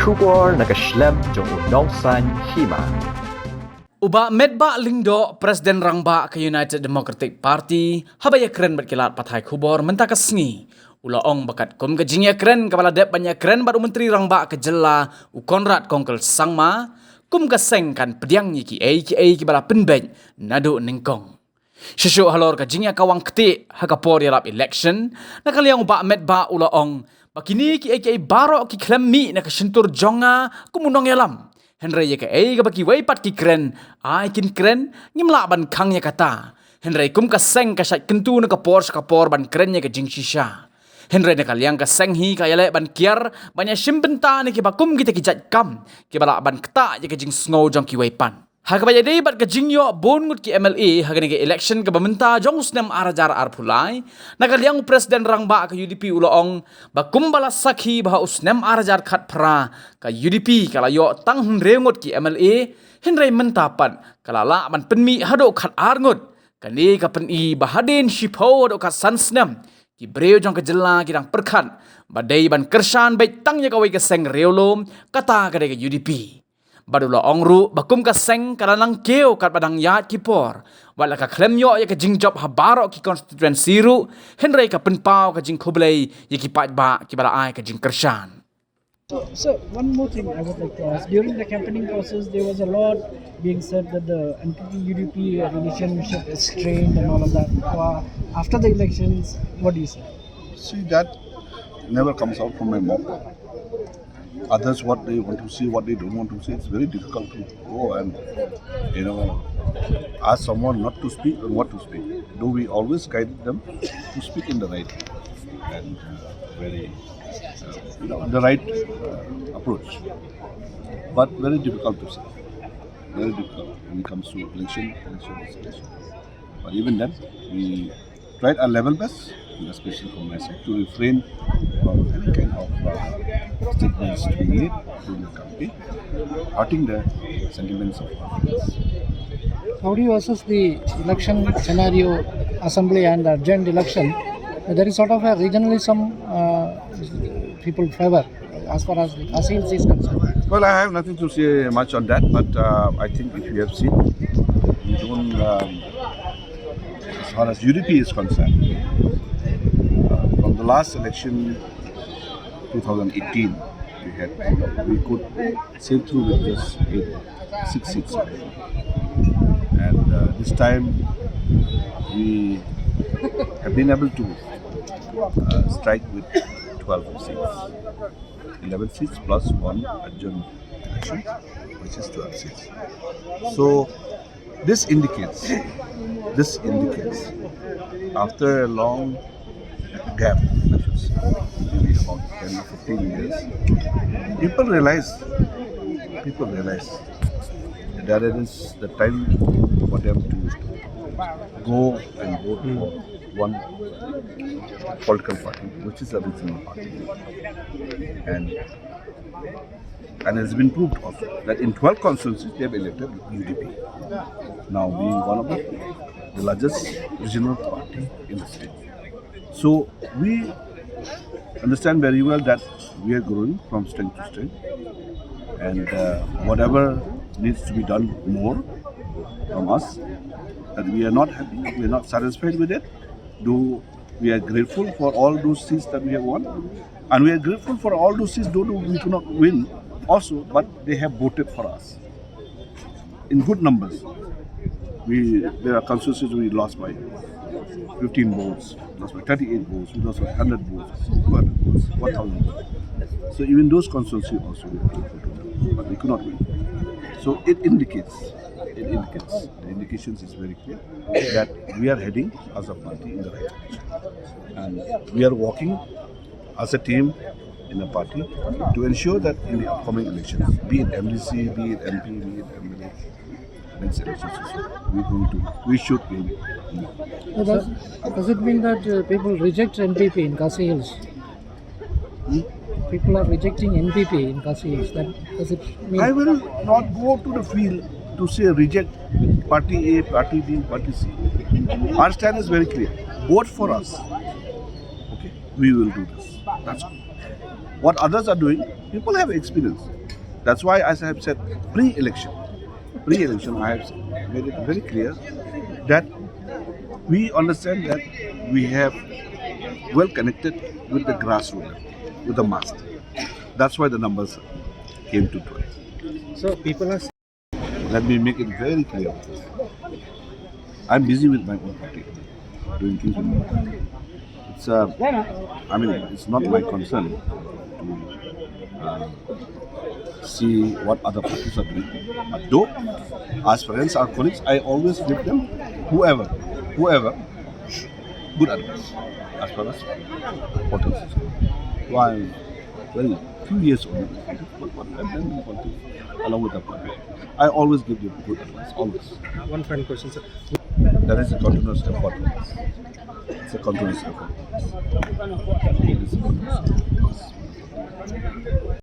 Kubor nakaslem jong unongsan Hima. Uba Metbah lingdo Presiden Rangba ke United Democratic Party habaya keren berkilat pathai kubor mentakas sengi. Ulaong bakat kum ke jingya keren kepala dep banyak keren baru Menteri Rangba ke jela u Konrad Kongkel Sangma kum ke sengkan Pdiang ki kibala Jingpynbeit Naduh ningkong. Syesuk halor ke jingya kawang ketik hakapor yarap election nakaliang uba Metbah ulaong bakini ki barok ki klemmi nak sentur jonga kumunong yalam. Henry ya ke baki weipat ki keren ai kin keren ngimla ban khangnya kata Henry kum ka seng ka sat kentu na kapor ban kerennya ke jing shisha Henry na kaliang ka seng hi ka yale ban kiar banya shimbenta ni ki bakum kita ki jat kam ki bala ban kta je ke jing snow jong ki weipan ha ka bajai bat ke jing yo bon ngut ki MLA ha ke election ke bamenta jong usnem arajar arpulai na kaliang presiden Rangba ke UDP uloong bakum bala sakhi bah usnem arajar khat phra ka UDP kala yo tang rengut ki MLA Henry mentapan kala la ban penmi hado khat arngut kani ka peni bahadin shipo hado kat sansnem ki breu jong ke jela kirang perkhat badai ban kersan baik tangnya ka wei ke seng reolom kata ka ke UDP Badulah ongru bakum ka seng kalanang keo kat padang yat kipor. Wala ka klemyo ya ka jingjob habaro ki constituency ru. Henry ka penpau ka jing kublay ya ki patba ki bala ai ka jing kersan. So one more thing I would like to ask. During the campaigning process, there was a lot being said that the NPP-UDP relationship is strained and all of that. After the elections, what do you say? See, that never comes out from my mouth. Others, what they want to see, what they don't want to see, it's very difficult to go and, ask someone not to speak and what to speak. Though we always guide them to speak in the right and the right approach. But very difficult to say. Very difficult when it comes to election. But even then, we tried our level best, especially from my side, to refrain from any kind of statements to be made during the campaign, hurting the sentiments of others. How do you assess the election scenario, assembly and joint election? There is sort of a regionalism people favor as far as Asils is concerned. Well, I have nothing to say much on that, but I think if you have seen, as far as UDP is concerned, from the last election, 2018, we could sail through with just 6 seats. And this time, we have been able to strike with 12 seats. 11 seats plus one adjourned election, which is 12 seats. So, this indicates, after a long gap, I should say, maybe about 10 or 15 years, people realize that it is the time for them to go and vote for one political party, which is a regional party. And it's been proved also that in 12 constituencies they have elected UDP, now being one of the largest regional party in the state. So we understand very well that we are growing from strength to strength, and whatever needs to be done more from us, that we are not happy, we are not satisfied with it, though we are grateful for all those seats that we have won, and we are grateful for all those seats though we could not win also, but they have voted for us in good numbers. There are constituencies we lost by 15 votes, lost by 38 votes, we lost by 100 votes, 200 votes, 1,000 votes. So even those constituencies also we voted, but we could not win. So it indicates, the indications is very clear that we are heading as a party in the right direction. And we are working as a team in a party to ensure that in the upcoming elections, be it MDC, be it MP, be it MLA, next elections, we should win. Does it mean that people reject NPP in Khasi Hills? People are rejecting NPP in Khasi Hills. Does it mean? I will not go to the field to say reject party A, party B, party C. Our stand is very clear. Vote for us. Okay, we will do this. That's all. What others are doing, People have experience. That's why, as I have said, pre-election, I have made it very clear that we understand that we have well connected with the grassroots, with the master. That's why the numbers came to 12. So people are Let me make it very clear. I'm busy with my own party, doing things with my own party. It's not my concern to see what other parties are doing. But though, as friends, our colleagues, I always give them whoever, good advice as far as politics. So I'm very few years old, but what I've done in politics along with the party, I always give them good advice, always. one final question, sir. That is a continuous effort. It's a continuous effort. It is a continuous effort.